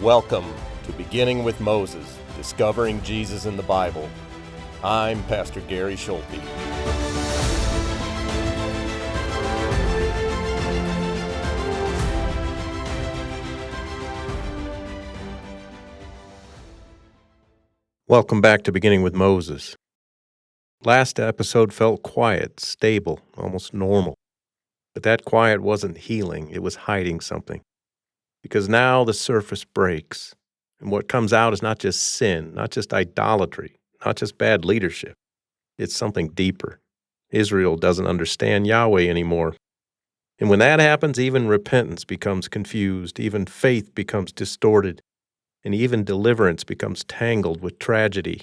Welcome to Beginning with Moses, Discovering Jesus in the Bible. I'm Pastor Gary Schulte. Welcome back to Beginning with Moses. Last episode felt quiet, stable, almost normal. But that quiet wasn't healing, it was hiding something. Because now the surface breaks, and what comes out is not just sin, not just idolatry, not just bad leadership. It's something deeper. Israel doesn't understand Yahweh anymore. And when that happens, even repentance becomes confused, even faith becomes distorted, and even deliverance becomes tangled with tragedy.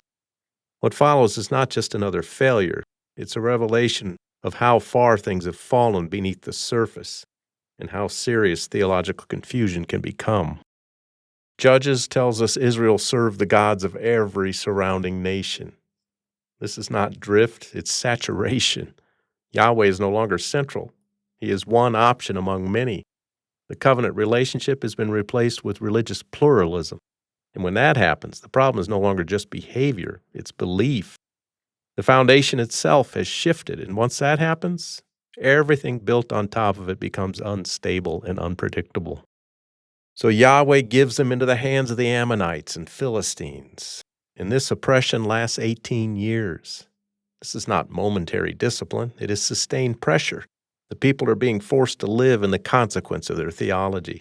What follows is not just another failure, it's a revelation of how far things have fallen beneath the surface and how serious theological confusion can become. Judges tells us Israel served the gods of every surrounding nation. This is not drift, it's saturation. Yahweh is no longer central. He is one option among many. The covenant relationship has been replaced with religious pluralism. And when that happens, the problem is no longer just behavior, it's belief. The foundation itself has shifted, and once that happens, everything built on top of it becomes unstable and unpredictable. So Yahweh gives them into the hands of the Ammonites and Philistines, and this oppression lasts 18 years. This is not momentary discipline, it is sustained pressure. The people are being forced to live in the consequence of their theology.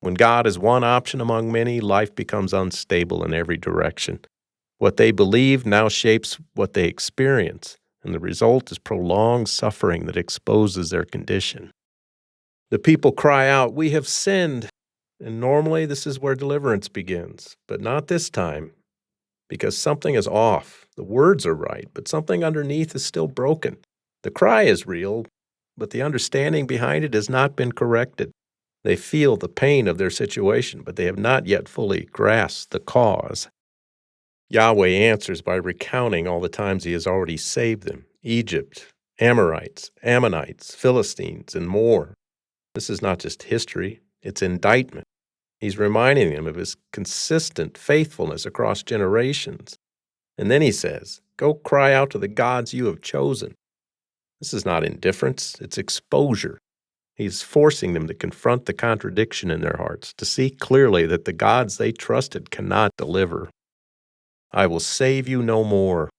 When God is one option among many, life becomes unstable in every direction. What they believe now shapes what they experience, and the result is prolonged suffering that exposes their condition. The people cry out, "We have sinned," and normally this is where deliverance begins, but not this time, because something is off. The words are right, but something underneath is still broken. The cry is real, but the understanding behind it has not been corrected. They feel the pain of their situation, but they have not yet fully grasped the cause. Yahweh answers by recounting all the times he has already saved them: Egypt, Amorites, Ammonites, Philistines, and more. This is not just history, it's indictment. He's reminding them of his consistent faithfulness across generations. And then he says, "Go cry out to the gods you have chosen." This is not indifference, it's exposure. He's forcing them to confront the contradiction in their hearts, to see clearly that the gods they trusted cannot deliver. "I will save you no more."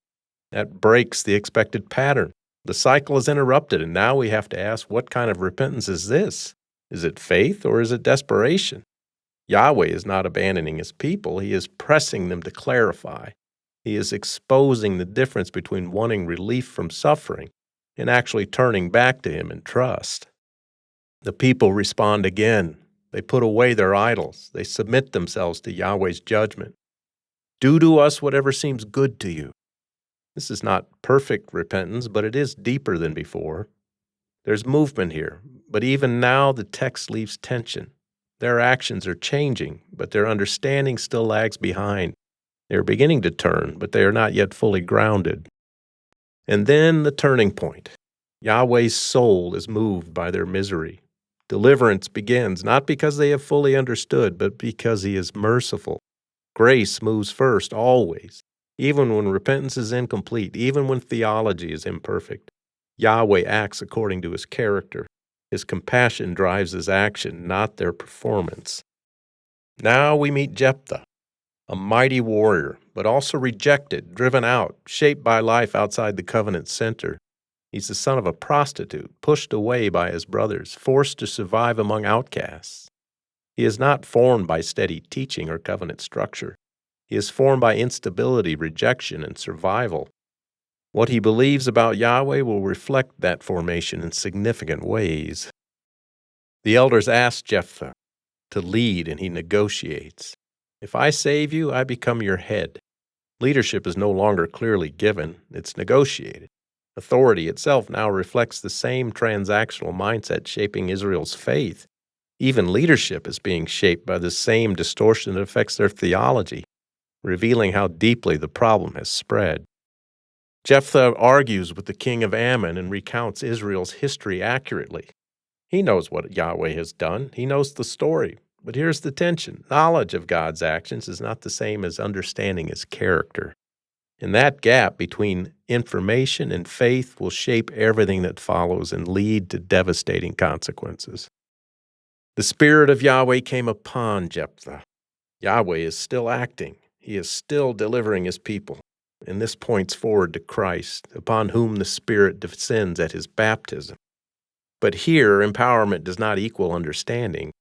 That breaks the expected pattern. The cycle is interrupted, and now we have to ask, what kind of repentance is this? Is it faith or is it desperation? Yahweh is not abandoning his people. He is pressing them to clarify. He is exposing the difference between wanting relief from suffering and actually turning back to him in trust. The people respond again. They put away their idols. They submit themselves to Yahweh's judgment. "Do to us whatever seems good to you." This is not perfect repentance, but it is deeper than before. There's movement here, but even now the text leaves tension. Their actions are changing, but their understanding still lags behind. They are beginning to turn, but they are not yet fully grounded. And then the turning point. Yahweh's soul is moved by their misery. Deliverance begins, not because they have fully understood, but because he is merciful. Grace moves first, always. Even when repentance is incomplete, even when theology is imperfect, Yahweh acts according to his character. His compassion drives his action, not their performance. Now we meet Jephthah, a mighty warrior, but also rejected, driven out, shaped by life outside the covenant center. He's the son of a prostitute, pushed away by his brothers, forced to survive among outcasts. He is not formed by steady teaching or covenant structure. He is formed by instability, rejection, and survival. What he believes about Yahweh will reflect that formation in significant ways. The elders ask Jephthah to lead, and he negotiates. "If I save you, I become your head." Leadership is no longer clearly given, it's negotiated. Authority itself now reflects the same transactional mindset shaping Israel's faith. Even leadership is being shaped by the same distortion that affects their theology, revealing how deeply the problem has spread. Jephthah argues with the king of Ammon and recounts Israel's history accurately. He knows what Yahweh has done. He knows the story. But here's the tension. Knowledge of God's actions is not the same as understanding his character. And that gap between information and faith will shape everything that follows and lead to devastating consequences. The Spirit of Yahweh came upon Jephthah. Yahweh is still acting. He is still delivering his people. And this points forward to Christ, upon whom the Spirit descends at his baptism. But here, empowerment does not equal understanding.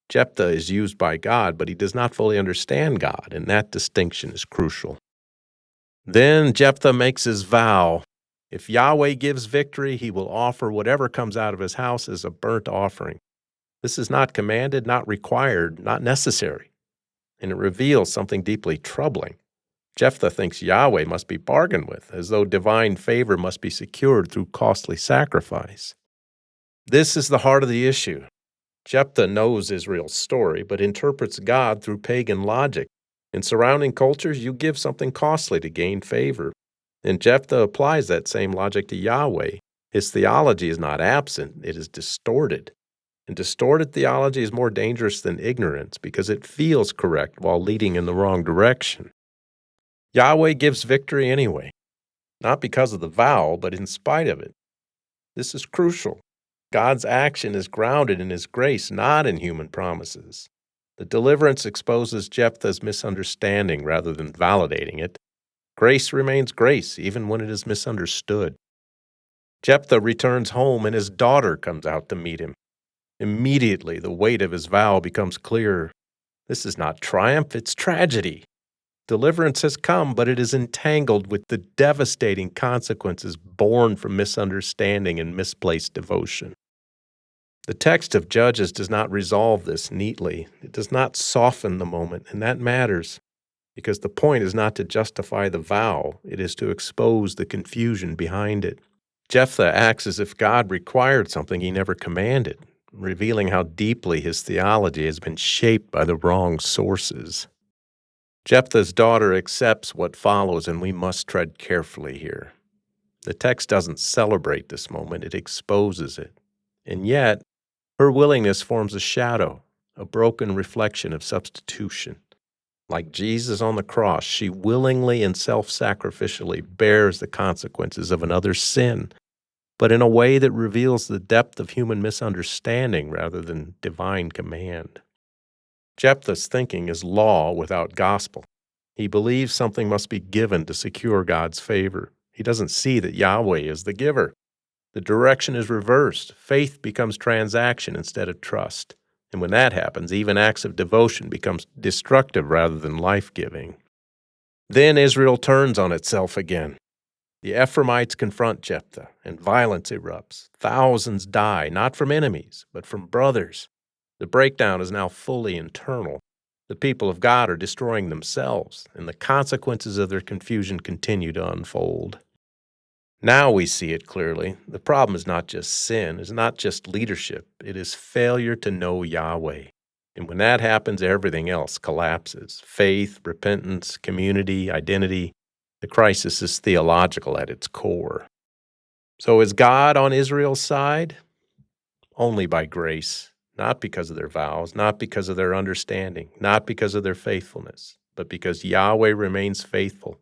Jephthah is used by God, but he does not fully understand God, and that distinction is crucial. Then Jephthah makes his vow. If Yahweh gives victory, he will offer whatever comes out of his house as a burnt offering. This is not commanded, not required, not necessary, and it reveals something deeply troubling. Jephthah thinks Yahweh must be bargained with, as though divine favor must be secured through costly sacrifice. This is the heart of the issue. Jephthah knows Israel's story, but interprets God through pagan logic. In surrounding cultures, you give something costly to gain favor. And Jephthah applies that same logic to Yahweh. His theology is not absent, it is distorted. And distorted theology is more dangerous than ignorance because it feels correct while leading in the wrong direction. Yahweh gives victory anyway, not because of the vow, but in spite of it. This is crucial. God's action is grounded in his grace, not in human promises. The deliverance exposes Jephthah's misunderstanding rather than validating it. Grace remains grace, even when it is misunderstood. Jephthah returns home, and his daughter comes out to meet him. Immediately, the weight of his vow becomes clear. This is not triumph, it's tragedy. Deliverance has come, but it is entangled with the devastating consequences born from misunderstanding and misplaced devotion. The text of Judges does not resolve this neatly. It does not soften the moment, and that matters, because the point is not to justify the vow, it is to expose the confusion behind it. Jephthah acts as if God required something he never commanded, revealing how deeply his theology has been shaped by the wrong sources. Jephthah's daughter accepts what follows, and we must tread carefully here. The text doesn't celebrate this moment, it exposes it. And yet, her willingness forms a shadow, a broken reflection of substitution. Like Jesus on the cross, she willingly and self-sacrificially bears the consequences of another's sin, but in a way that reveals the depth of human misunderstanding rather than divine command. Jephthah's thinking is law without gospel. He believes something must be given to secure God's favor. He doesn't see that Yahweh is the giver. The direction is reversed. Faith becomes transaction instead of trust. And when that happens, even acts of devotion becomes destructive rather than life-giving. Then Israel turns on itself again. The Ephraimites confront Jephthah, and violence erupts. Thousands die, not from enemies, but from brothers. The breakdown is now fully internal. The people of God are destroying themselves, and the consequences of their confusion continue to unfold. Now we see it clearly. The problem is not just sin, it's not just leadership, it is failure to know Yahweh. And when that happens, everything else collapses. Faith, repentance, community, identity. The crisis is theological at its core. So is God on Israel's side? Only by grace, not because of their vows, not because of their understanding, not because of their faithfulness, but because Yahweh remains faithful.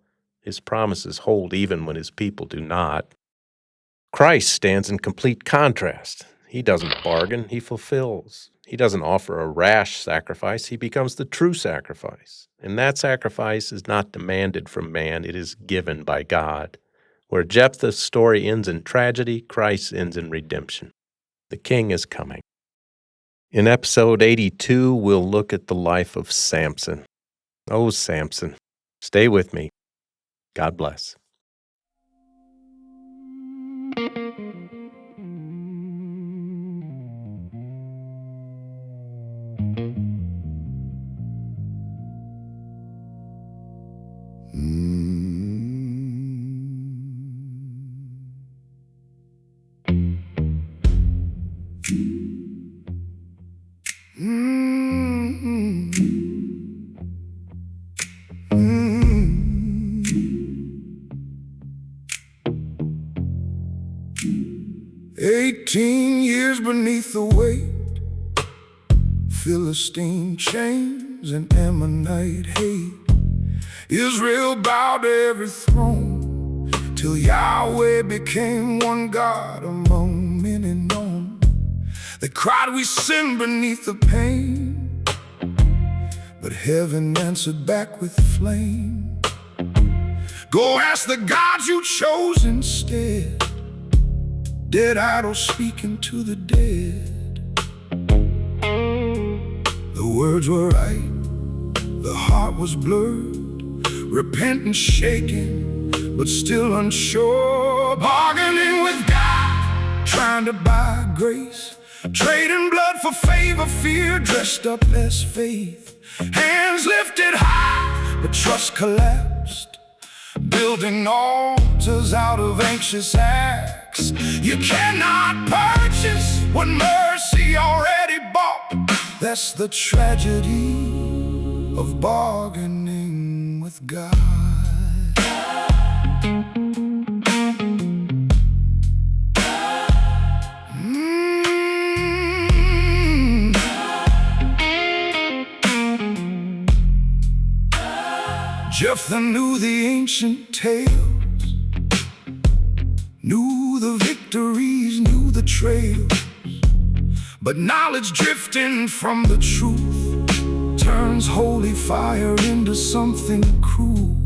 His promises hold even when his people do not. Christ stands in complete contrast. He doesn't bargain, he fulfills. He doesn't offer a rash sacrifice, he becomes the true sacrifice. And that sacrifice is not demanded from man, it is given by God. Where Jephthah's story ends in tragedy, Christ ends in redemption. The King is coming. In episode 82, we'll look at the life of Samson. Oh, Samson, stay with me. God bless. Mm-hmm. 18 years beneath the weight, Philistine chains and Ammonite hate. Israel bowed to every throne, till Yahweh became one God among many known. They cried, we sin beneath the pain, but heaven answered back with flame. Go ask the gods you chose instead, dead idols speaking to the dead. The words were right, the heart was blurred, repentant, shaken, but still unsure. Bargaining with God, trying to buy grace, trading blood for favor, fear dressed up as faith. Hands lifted high, but trust collapsed, building altars out of anxious acts. You cannot purchase what mercy already bought. That's the tragedy of bargaining with God. Jephthah knew the ancient tales, knew the victories, knew the trails, but knowledge drifting from the truth turns holy fire into something cruel.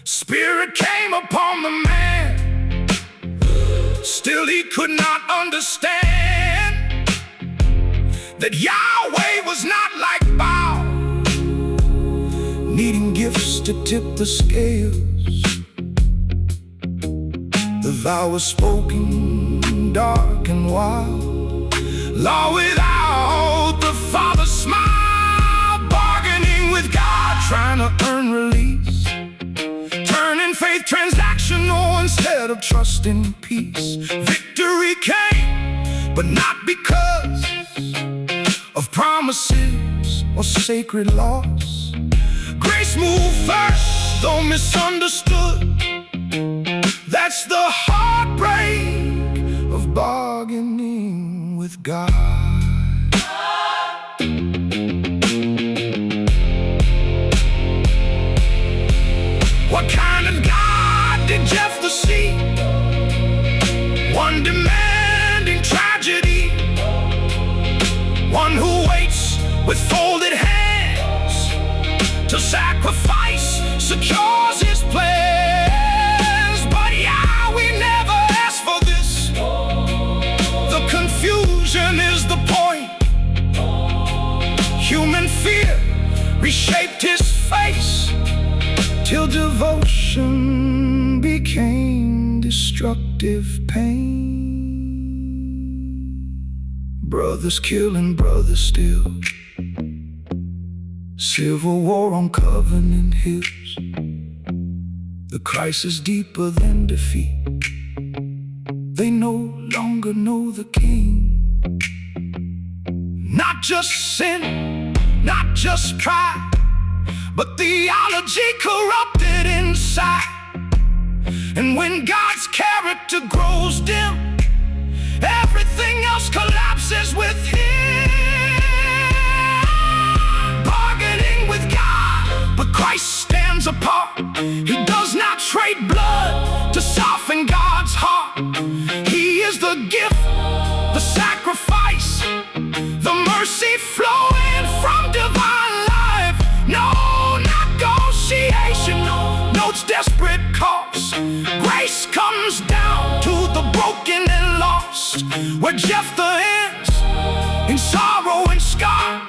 Spirit came upon the man, still he could not understand that Yahweh was not like Baal, needing gifts to tip the scales. The vow was spoken, dark and wild, law without the Father's smile. Bargaining with God, trying to earn release, turning faith transactional instead of trust in peace. Victory came, but not because of promises or sacred laws. Grace moved first, though misunderstood. That's the heartbreak of bargaining with God. What kind of God did Jephthah see? One demanding tragedy, one who waits with folded hands to sacrifice, secures his plans. But Yahweh never asked for this. The confusion is the point. Human fear reshaped his face, till devotion became destructive pain. Brothers killing brothers still, civil war on Covenant Hills. The crisis deeper than defeat. They no longer know the King. Not just sin, not just pride, but theology corrupted inside. And when God's character grows dim, everything else collapses with Him. Bargaining with God, but Christ stands apart. He does not trade blood to soften God's heart. He is the gift, the sacrifice, the mercy flowing from divine life. No negotiation, no desperate cost. Grace comes down to the broken and lost. Where Jephthah ends in sorrow and scar,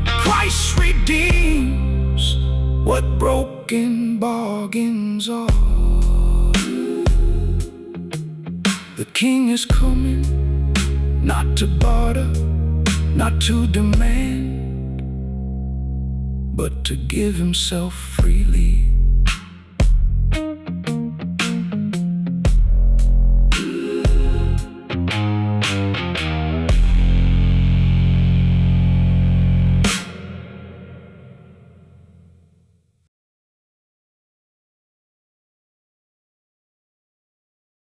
Christ redeems what broken bargains are. The King is coming, not to barter, not to demand, but to give Himself freely.